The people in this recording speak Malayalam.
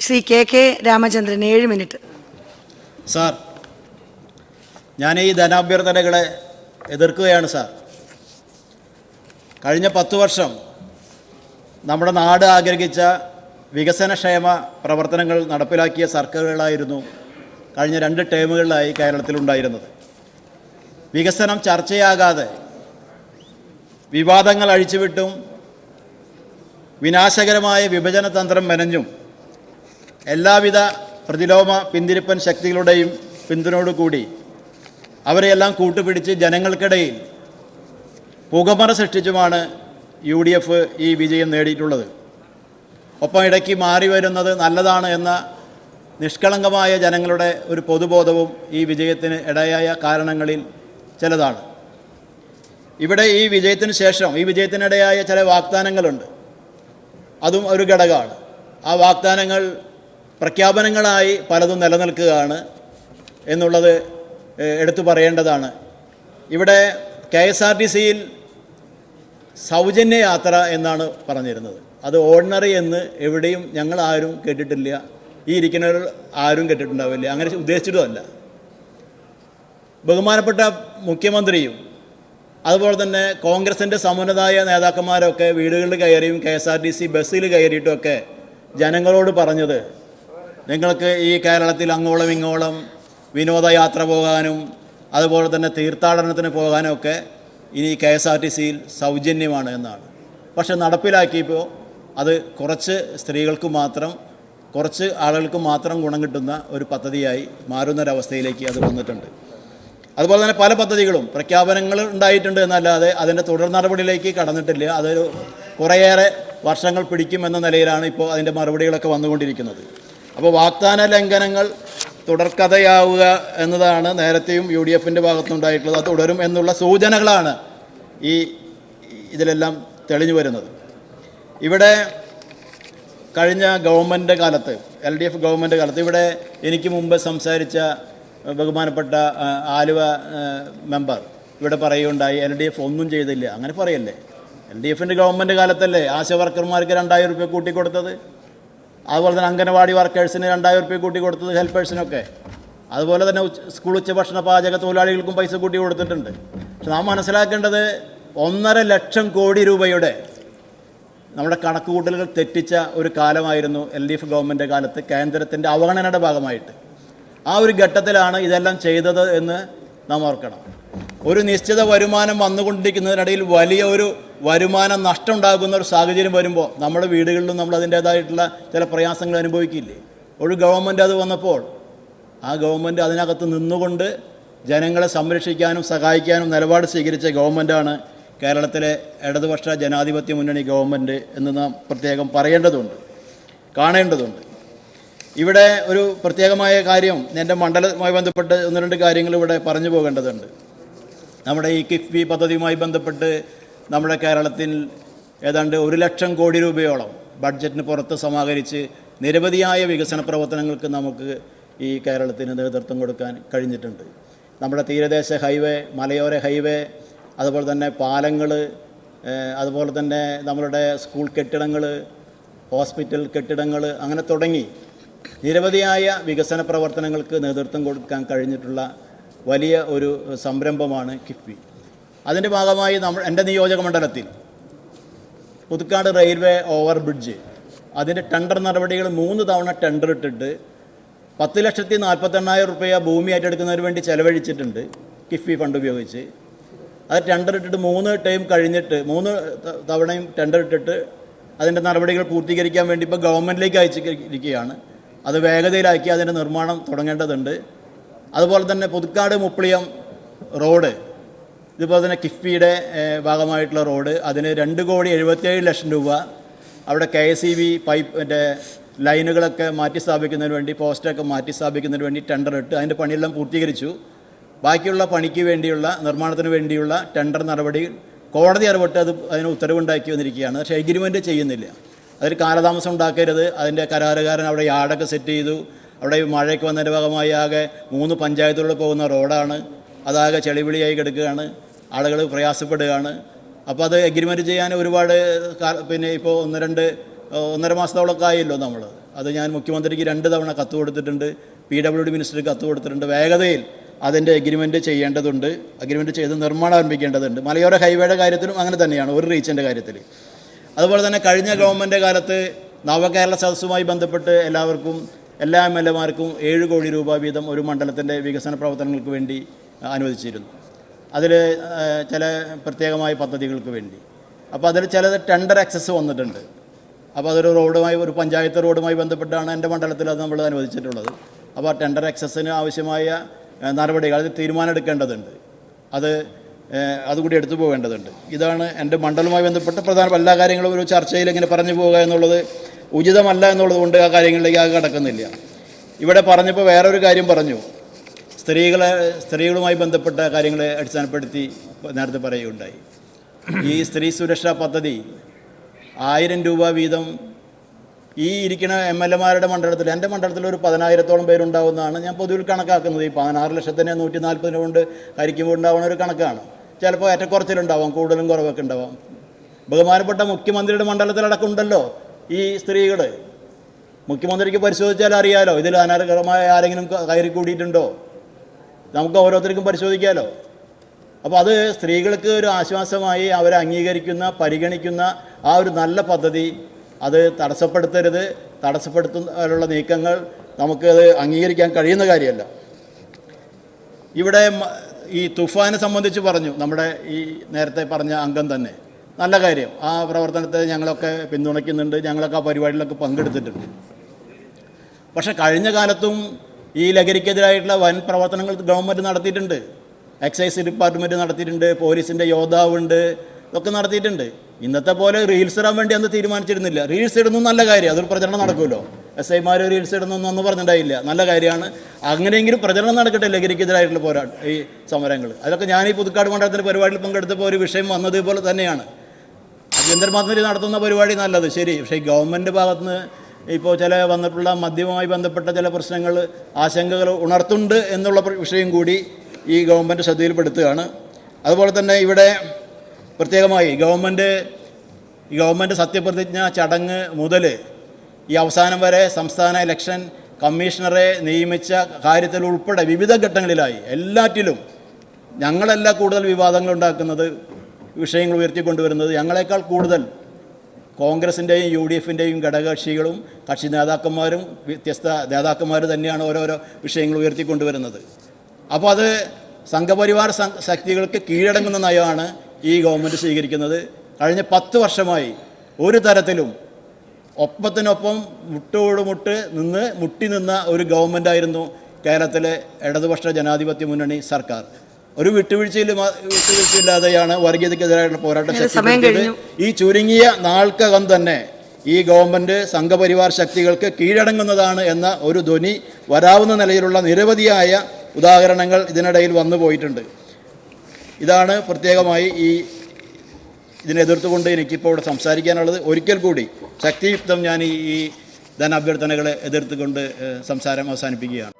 Shri K Ramachandran 7 minute. Sir, ഞാൻ ഈ ധനാഭ്യർത്ഥനകളെ എതിർക്കുകയാണ് സാർ. കഴിഞ്ഞ 10 വർഷം നമ്മുടെ നാട് ആഗ്രഹിച്ച വികസനക്ഷേമ പ്രവർത്തനങ്ങൾ നടപ്പിലാക്കിയ സർക്കാരുകളായിരുന്നു കഴിഞ്ഞ 2 ടേമുകളിലായി കേരളത്തിലുണ്ടായിരുന്നത്. വികസനം ചർച്ചയാകാതെ വിവാദങ്ങൾ അഴിച്ചുവിട്ടും വിനാശകരമായ വിഭജന തന്ത്രം മെനഞ്ഞും എല്ലാവിധ പ്രതിലോമ പിന്തിരിപ്പൻ ശക്തികളുടെയും പിന്തുണയോടുകൂടി അവരെയെല്ലാം കൂട്ടുപിടിച്ച് ജനങ്ങൾക്കിടയിൽ പുകമറ സൃഷ്ടിച്ചുമാണ് UDF ഈ വിജയം നേടിയിട്ടുള്ളത്. ഒപ്പം ഇടയ്ക്ക് മാറി വരുന്നത് നല്ലതാണ് എന്ന നിഷ്കളങ്കമായ ജനങ്ങളുടെ ഒരു പൊതുബോധവും ഈ വിജയത്തിന് ഇടയായ കാരണങ്ങളിൽ ചിലതാണ്. ഇവിടെ ഈ വിജയത്തിന് ശേഷം ഈ വിജയത്തിനിടയായ ചില വാഗ്ദാനങ്ങളുണ്ട്, അതും ഒരു ഘടകമാണ്. ആ വാഗ്ദാനങ്ങൾ പ്രഖ്യാപനങ്ങളായി പലതും നിലനിൽക്കുകയാണ് എന്നുള്ളത് എടുത്തു പറയേണ്ടതാണ്. ഇവിടെ KSRTCയിൽ സൗജന്യ യാത്ര എന്നാണ് പറഞ്ഞിരുന്നത്. അത് ഓർഡിനറി എന്ന് എവിടെയും ഞങ്ങൾ ആരും കേട്ടിട്ടില്ല, ഈ ഇരിക്കുന്നവർ ആരും കേട്ടിട്ടുണ്ടാവില്ല, അങ്ങനെ ഉദ്ദേശിച്ചിട്ടുമല്ല. ബഹുമാനപ്പെട്ട മുഖ്യമന്ത്രിയും അതുപോലെ തന്നെ കോൺഗ്രസിൻ്റെ സമുന്നതായ നേതാക്കന്മാരൊക്കെ വീടുകളിൽ കയറിയും KSRTC ബസ്സിൽ കയറിയിട്ടുമൊക്കെ ജനങ്ങളോട് പറഞ്ഞത്, നിങ്ങൾക്ക് ഈ കേരളത്തിൽ അങ്ങോളം ഇങ്ങോളം വിനോദയാത്ര പോകാനും അതുപോലെ തന്നെ തീർത്ഥാടനത്തിന് പോകാനും ഒക്കെ ഇനി KSRTCയിൽ സൗജന്യമാണ് എന്നാണ്. പക്ഷെ നടപ്പിലാക്കിയപ്പോൾ അത് കുറച്ച് സ്ത്രീകൾക്ക് മാത്രം, കുറച്ച് ആളുകൾക്ക് മാത്രം ഗുണം കിട്ടുന്ന ഒരു പദ്ധതിയായി മാറുന്നൊരവസ്ഥയിലേക്ക് അത് വന്നിട്ടുണ്ട്. അതുപോലെ തന്നെ പല പദ്ധതികളും പ്രഖ്യാപനങ്ങൾ ഉണ്ടായിട്ടുണ്ട് എന്നല്ലാതെ അതിൻ്റെ തുടർ നടപടിയിലേക്ക് കടന്നിട്ടില്ല. അതൊരു കുറേയേറെ വർഷങ്ങൾ പിടിക്കുമെന്ന നിലയിലാണ് ഇപ്പോൾ അതിൻ്റെ മറുപടികളൊക്കെ വന്നുകൊണ്ടിരിക്കുന്നത്. അപ്പോൾ വാഗ്ദാന ലംഘനങ്ങൾ തുടർക്കഥയാവുക എന്നതാണ് നേരത്തെയും UDFൻ്റെ ഭാഗത്തുനിന്നുണ്ടായിട്ടുള്ളത്. അത് തുടരും എന്നുള്ള സൂചനകളാണ് ഇതിലെല്ലാം തെളിഞ്ഞു വരുന്നത്. ഇവിടെ കഴിഞ്ഞ ഗവൺമെൻറ് കാലത്ത്, LDF ഗവൺമെൻറ് കാലത്ത്, ഇവിടെ എനിക്ക് മുമ്പ് സംസാരിച്ച ബഹുമാനപ്പെട്ട ആലുവ മെമ്പർ ഇവിടെ പറയുകയുണ്ടായി, LDF ഒന്നും ചെയ്തില്ല. അങ്ങനെ പറയല്ലേ, LDFൻ്റെ ഗവൺമെൻറ് കാലത്തല്ലേ ആശാ വർക്കർമാർക്ക് 2000 രൂപ കൂട്ടിക്കൊടുത്തത്, അതുപോലെ തന്നെ അംഗനവാടി വർക്കേഴ്സിന് 2000 രൂപ കൂട്ടിക്കൊടുത്തത്, ഹെൽപ്പേഴ്സിനൊക്കെ. അതുപോലെ തന്നെ സ്കൂൾ ഉച്ചഭക്ഷണ പാചക തൊഴിലാളികൾക്കും പൈസ കൂട്ടി കൊടുത്തിട്ടുണ്ട്. പക്ഷെ നാം മനസ്സിലാക്കേണ്ടത് 1.5 ലക്ഷം കോടി രൂപയുടെ നമ്മുടെ കണക്കുകൂട്ടലുകൾ തെറ്റിച്ച ഒരു കാലമായിരുന്നു LDF ഗവൺമെൻറ് കാലത്ത്, കേന്ദ്രത്തിൻ്റെ അവഗണനയുടെ ഭാഗമായിട്ട്. ആ ഒരു ഘട്ടത്തിലാണ് ഇതെല്ലാം ചെയ്തത് എന്ന് നാം ഓർക്കണം. ഒരു നിശ്ചിത വരുമാനം വന്നുകൊണ്ടിരിക്കുന്നതിനിടയിൽ വലിയ ഒരു വരുമാന നഷ്ടം ഉണ്ടാകുന്ന ഒരു സാഹചര്യം വരുമ്പോൾ നമ്മുടെ വീടുകളിലും നമ്മൾ അതിൻ്റേതായിട്ടുള്ള ചില പ്രയാസങ്ങൾ അനുഭവിക്കില്ലേ. ഒരു ഗവൺമെൻറ് അത് വന്നപ്പോൾ ആ ഗവൺമെൻറ് അതിനകത്ത് നിന്നുകൊണ്ട് ജനങ്ങളെ സംരക്ഷിക്കാനും സഹായിക്കാനും നിലപാട് സ്വീകരിച്ച ഗവൺമെൻറ്റാണ് കേരളത്തിലെ ഇടതുപക്ഷ ജനാധിപത്യ മുന്നണി ഗവൺമെൻറ് എന്ന് നാം പ്രത്യേകം പറയേണ്ടതുണ്ട്, കാണേണ്ടതുണ്ട്. ഇവിടെ ഒരു പ്രത്യേകമായ കാര്യം, എൻ്റെ മണ്ഡലവുമായി ബന്ധപ്പെട്ട് 1-2 കാര്യങ്ങൾ ഇവിടെ പറഞ്ഞു പോകേണ്ടതുണ്ട്. നമ്മുടെ ഈ കിഫ്ബി പദ്ധതിയുമായി ബന്ധപ്പെട്ട് നമ്മുടെ കേരളത്തിൽ ഏതാണ്ട് 1 ലക്ഷം കോടി രൂപയോളം ബഡ്ജറ്റിന് പുറത്ത് സമാഹരിച്ച് നിരവധിയായ വികസന പ്രവർത്തനങ്ങൾക്ക് നമുക്ക് ഈ കേരളത്തിന് നേതൃത്വം കൊടുക്കാൻ കഴിഞ്ഞിട്ടുണ്ട്. നമ്മുടെ തീരദേശ ഹൈവേ, മലയോര ഹൈവേ, അതുപോലെ തന്നെ പാലങ്ങൾ, അതുപോലെ തന്നെ നമ്മളുടെ സ്കൂൾ കെട്ടിടങ്ങൾ, ഹോസ്പിറ്റൽ കെട്ടിടങ്ങൾ, അങ്ങനെ തുടങ്ങി നിരവധിയായ വികസന പ്രവർത്തനങ്ങൾക്ക് നേതൃത്വം കൊടുക്കാൻ കഴിഞ്ഞിട്ടുള്ള വലിയ ഒരു സംരംഭമാണ് കിഫ്ബി. അതിൻ്റെ ഭാഗമായി എൻ്റെ നിയോജക മണ്ഡലത്തിൽ പുതുക്കാട് റെയിൽവേ ഓവർ ബ്രിഡ്ജ്, അതിൻ്റെ ടെൻഡർ നടപടികൾ 3 തവണ ടെൻഡർ ഇട്ടിട്ട് 10,48,000 രൂപ ഭൂമി ഏറ്റെടുക്കുന്നതിന് വേണ്ടി ചെലവഴിച്ചിട്ടുണ്ട് കിഫ്ബി ഫണ്ട് ഉപയോഗിച്ച്. അത് ടെൻഡർ ഇട്ടിട്ട് 3 ടൈം കഴിഞ്ഞിട്ട് 3 തവണയും ടെൻഡർ ഇട്ടിട്ട് അതിൻ്റെ നടപടികൾ പൂർത്തീകരിക്കാൻ വേണ്ടി ഇപ്പോൾ ഗവൺമെൻറ്റിലേക്ക് അയച്ചിരിക്കുകയാണ്. അത് വേഗതയിലാക്കി അതിൻ്റെ നിർമ്മാണം തുടങ്ങേണ്ടതുണ്ട്. അതുപോലെ തന്നെ പുതുക്കാട് മുപ്ലിയം റോഡ്, ഇതുപോലെ തന്നെ കിഫ്ബിയുടെ ഭാഗമായിട്ടുള്ള റോഡ്, അതിന് 2,77,00,000 രൂപ അവിടെ KSEB പൈപ്പിൻ്റെ ലൈനുകളൊക്കെ മാറ്റി സ്ഥാപിക്കുന്നതിന് വേണ്ടി, പോസ്റ്റൊക്കെ മാറ്റി സ്ഥാപിക്കുന്നതിന് വേണ്ടി ടെൻഡർ ഇട്ട് അതിൻ്റെ പണിയെല്ലാം പൂർത്തീകരിച്ചു. ബാക്കിയുള്ള പണിക്ക് വേണ്ടിയുള്ള, നിർമ്മാണത്തിന് വേണ്ടിയുള്ള ടെൻഡർ നടപടി കോടതി ഇടപെട്ട് അതിന് ഉത്തരവുണ്ടാക്കി വന്നിരിക്കുകയാണ്. പക്ഷേ എഗ്രിമെൻറ്റ് ചെയ്യുന്നില്ല. അതിൽ കാലതാമസം ഉണ്ടാക്കരുത്. അതിൻ്റെ കരാറുകാരൻ അവിടെ യാർഡൊക്കെ സെറ്റ് ചെയ്തു. അവിടെ മഴയ്ക്ക് വന്നതിൻ്റെ ഭാഗമായി ആകെ 3 പഞ്ചായത്തുകളിൽ പോകുന്ന റോഡാണ്. അതാകെ ചെളിവിളിയായി കിടക്കുകയാണ്, ആളുകൾ പ്രയാസപ്പെടുകയാണ്. അപ്പോൾ അത് എഗ്രിമെൻറ്റ് ചെയ്യാൻ ഒരുപാട് ഇപ്പോൾ 1-2 1.5 മാസത്തോളമൊക്കെ ആയല്ലോ നമ്മൾ. അത് ഞാൻ മുഖ്യമന്ത്രിക്ക് 2 തവണ കത്ത് കൊടുത്തിട്ടുണ്ട്, PWD മിനിസ്റ്റർക്ക് കത്ത് കൊടുത്തിട്ടുണ്ട്. വേഗതയിൽ അതിൻ്റെ എഗ്രിമെൻറ്റ് ചെയ്യേണ്ടതുണ്ട്, അഗ്രിമെൻറ്റ് ചെയ്ത് നിർമ്മാണം ആരംഭിക്കേണ്ടതുണ്ട്. മലയോര ഹൈവേയുടെ കാര്യത്തിലും അങ്ങനെ തന്നെയാണ്, ഒരു റീച്ചിൻ്റെ കാര്യത്തിൽ. അതുപോലെ തന്നെ കഴിഞ്ഞ ഗവൺമെൻറ് കാലത്ത് നവകേരള സദസ്സുമായി ബന്ധപ്പെട്ട് എല്ലാ MLA-മാർക്കും 7 കോടി രൂപ വീതം ഒരു മണ്ഡലത്തിൻ്റെ വികസന പ്രവർത്തനങ്ങൾക്ക് വേണ്ടി അനുവദിച്ചിരുന്നു. അതിൽ ചില പ്രത്യേകമായ പദ്ധതികൾക്ക് വേണ്ടി. അപ്പോൾ അതിൽ ചിലത് ടെൻഡർ ആക്സസ് വന്നിട്ടുണ്ട്. അപ്പോൾ അതൊരു ഒരു പഞ്ചായത്ത് റോഡുമായി ബന്ധപ്പെട്ടാണ് എൻ്റെ മണ്ഡലത്തിൽ അത് നമ്മൾ അനുവദിച്ചിട്ടുള്ളത്. അപ്പോൾ ടെൻഡർ ആക്സസിന് ആവശ്യമായ നടപടികൾ, അത് തീരുമാനം എടുക്കേണ്ടതുണ്ട്, അതുകൂടി എടുത്തു പോകേണ്ടതുണ്ട്. ഇതാണ് എൻ്റെ മണ്ഡലവുമായി ബന്ധപ്പെട്ട പ്രധാനപ്പെട്ട എല്ലാ കാര്യങ്ങളും ഒരു ചർച്ചയിൽ ഇങ്ങനെ പറഞ്ഞു പോവുക എന്നുള്ളത് ഉചിതമല്ല എന്നുള്ളത് കൊണ്ട് ആ കാര്യങ്ങളിലേക്ക് ആകെ കടക്കുന്നില്ല. ഇവിടെ പറഞ്ഞപ്പോൾ വേറൊരു കാര്യം പറഞ്ഞു, സ്ത്രീകളുമായി ബന്ധപ്പെട്ട കാര്യങ്ങളെ അടിസ്ഥാനപ്പെടുത്തി നേരത്തെ പറയുകയുണ്ടായി. ഈ സ്ത്രീ സുരക്ഷാ പദ്ധതി 1000 രൂപ വീതം ഈ ഇരിക്കുന്ന MLA-മാരുടെ മണ്ഡലത്തിൽ, എൻ്റെ മണ്ഡലത്തിൽ ഒരു 10,000-ഓളം പേരുണ്ടാവുന്നതാണ് ഞാൻ പൊതുവിൽ കണക്കാക്കുന്നത്. ഈ 16 ലക്ഷത്തിന് 140 കൊണ്ട് ഹരിക്കുമ്പോൾ ഉണ്ടാവുന്ന ഒരു കണക്കാണ്. ചിലപ്പോൾ ഏറ്റക്കുറച്ചിലുണ്ടാവാം, കൂടുതലും കുറവൊക്കെ ഉണ്ടാവാം. ബഹുമാനപ്പെട്ട മുഖ്യമന്ത്രിയുടെ മണ്ഡലത്തിലടക്കം ഉണ്ടല്ലോ ഈ സ്ത്രീകൾ. മുഖ്യമന്ത്രിക്ക് പരിശോധിച്ചാൽ അറിയാലോ ഇതിൽ അനർഹമായ ആരെങ്കിലും കയറി കൂടിയിട്ടുണ്ടോ, നമുക്ക് ഓരോരുത്തർക്കും പരിശോധിക്കാമല്ലോ. അപ്പോൾ അത് സ്ത്രീകൾക്ക് ഒരു ആശ്വാസമായി അവരെ അംഗീകരിക്കുന്ന, പരിഗണിക്കുന്ന ആ ഒരു നല്ല പദ്ധതി അത് തടസ്സപ്പെടുത്തരുത്. തടസ്സപ്പെടുത്താനുള്ള നീക്കങ്ങൾ നമുക്കത് അംഗീകരിക്കാൻ കഴിയുന്ന കാര്യമല്ല. ഇവിടെ ഈ തുഫാനെ സംബന്ധിച്ച് പറഞ്ഞു നമ്മുടെ ഈ നേരത്തെ പറഞ്ഞ അംഗം തന്നെ, നല്ല കാര്യം. ആ പ്രവർത്തനത്തെ ഞങ്ങളൊക്കെ പിന്തുണയ്ക്കുന്നുണ്ട്, ഞങ്ങളൊക്കെ ആ പരിപാടിയിലൊക്കെ പങ്കെടുത്തിട്ടുണ്ട്. പക്ഷേ കഴിഞ്ഞ കാലത്തും ഈ ലഹരിക്കെതിരായിട്ടുള്ള വൻ പ്രവർത്തനങ്ങൾ ഗവൺമെൻറ് നടത്തിയിട്ടുണ്ട്. എക്സൈസ് ഡിപ്പാർട്ട്മെൻറ്റ് നടത്തിയിട്ടുണ്ട്, പോലീസിൻ്റെ യോദ്ധാവുണ്ട്, ഇതൊക്കെ നടത്തിയിട്ടുണ്ട്. ഇന്നത്തെ പോലെ റീൽസ് ഇടാൻ വേണ്ടി അന്ന് തീരുമാനിച്ചിരുന്നില്ല. റീൽസ് ഇടുന്നു നല്ല കാര്യം, അതൊരു പ്രചരണം നടക്കുമല്ലോ. SI-മാർ റീൽസ് ഇടുന്നൊന്നും പറഞ്ഞിട്ടുണ്ടായില്ല, നല്ല കാര്യമാണ്. അങ്ങനെയെങ്കിലും പ്രചരണം നടക്കട്ടെ ലഹരിക്കെതിരായിട്ടുള്ള ഈ സമരങ്ങൾ. അതൊക്കെ ഞാൻ ഈ പുതുക്കാട് മണ്ഡലത്തിൻ്റെ പരിപാടിയിൽ പങ്കെടുത്തപ്പോൾ ഒരു വിഷയം വന്നതുപോലെ തന്നെയാണ്. ആഭ്യന്തരമന്ത്രി നടത്തുന്ന പരിപാടി നല്ലത്, ശരി. പക്ഷേ ഈ ഗവൺമെൻറ് ഭാഗത്തുനിന്ന് ഇപ്പോൾ ചില വന്നിട്ടുള്ള മദ്യവുമായി ബന്ധപ്പെട്ട ചില പ്രശ്നങ്ങൾ, ആശങ്കകൾ ഉണർത്തുന്നുണ്ട് എന്നുള്ള വിഷയം കൂടി ഈ ഗവൺമെൻറ് ശ്രദ്ധയിൽപ്പെടുത്തുകയാണ്. അതുപോലെ തന്നെ ഇവിടെ പ്രത്യേകമായി ഗവൺമെൻറ് സത്യപ്രതിജ്ഞ ചടങ്ങ് മുതൽ ഈ അവസാനം വരെ സംസ്ഥാന ഇലക്ഷൻ കമ്മീഷണറെ നിയമിച്ച കാര്യത്തിൽ ഉൾപ്പെടെ വിവിധ ഘട്ടങ്ങളിലായി എല്ലാറ്റിലും ഞങ്ങളല്ല കൂടുതൽ വിവാദങ്ങൾ ഉണ്ടാക്കുന്നത്, വിഷയങ്ങൾ ഉയർത്തിക്കൊണ്ടുവരുന്നത്. ഞങ്ങളെക്കാൾ കൂടുതൽ കോൺഗ്രസിൻ്റെയും UDF-ൻ്റെയും ഘടകകക്ഷികളും കക്ഷി നേതാക്കന്മാരും വ്യത്യസ്ത നേതാക്കന്മാർ തന്നെയാണ് ഓരോരോ വിഷയങ്ങൾ ഉയർത്തിക്കൊണ്ടുവരുന്നത്. അപ്പോൾ അത് സംഘപരിവാർ ശക്തികൾക്ക് കീഴടങ്ങുന്ന നയമാണ് ഈ ഗവൺമെൻറ് സ്വീകരിക്കുന്നത്. കഴിഞ്ഞ 10 വർഷമായി ഒരു തരത്തിലും ഒപ്പത്തിനൊപ്പം മുട്ടി നിന്ന ഒരു ഗവൺമെൻറ്റായിരുന്നു കേരളത്തിലെ ഇടതുപക്ഷ ജനാധിപത്യ മുന്നണി സർക്കാർ. ഒരു വിട്ടുവീഴ്ചയില്ലാതെയാണ് വർഗീയതയ്ക്കെതിരായിട്ടുള്ള പോരാട്ടം ശക്തിപ്പെടുത്തിയത്. ഈ ചുരുങ്ങിയ നാൾക്കകം തന്നെ ഈ ഗവൺമെൻറ് സംഘപരിവാർ ശക്തികൾക്ക് കീഴടങ്ങുന്നതാണ് എന്ന ഒരു ധ്വനി വരാവുന്ന നിലയിലുള്ള നിരവധിയായ ഉദാഹരണങ്ങൾ ഇതിനിടയിൽ വന്നു പോയിട്ടുണ്ട്. ഇതാണ് പ്രത്യേകമായി ഇതിനെതിർത്തുകൊണ്ട് എനിക്കിപ്പോൾ ഇവിടെ സംസാരിക്കാനുള്ളത്. ഒരിക്കൽ കൂടി ശക്തിയുക്തം ഞാൻ ഈ ധനാഭ്യർത്ഥനകളെ എതിർത്തുകൊണ്ട് സംസാരം അവസാനിപ്പിക്കുകയാണ്.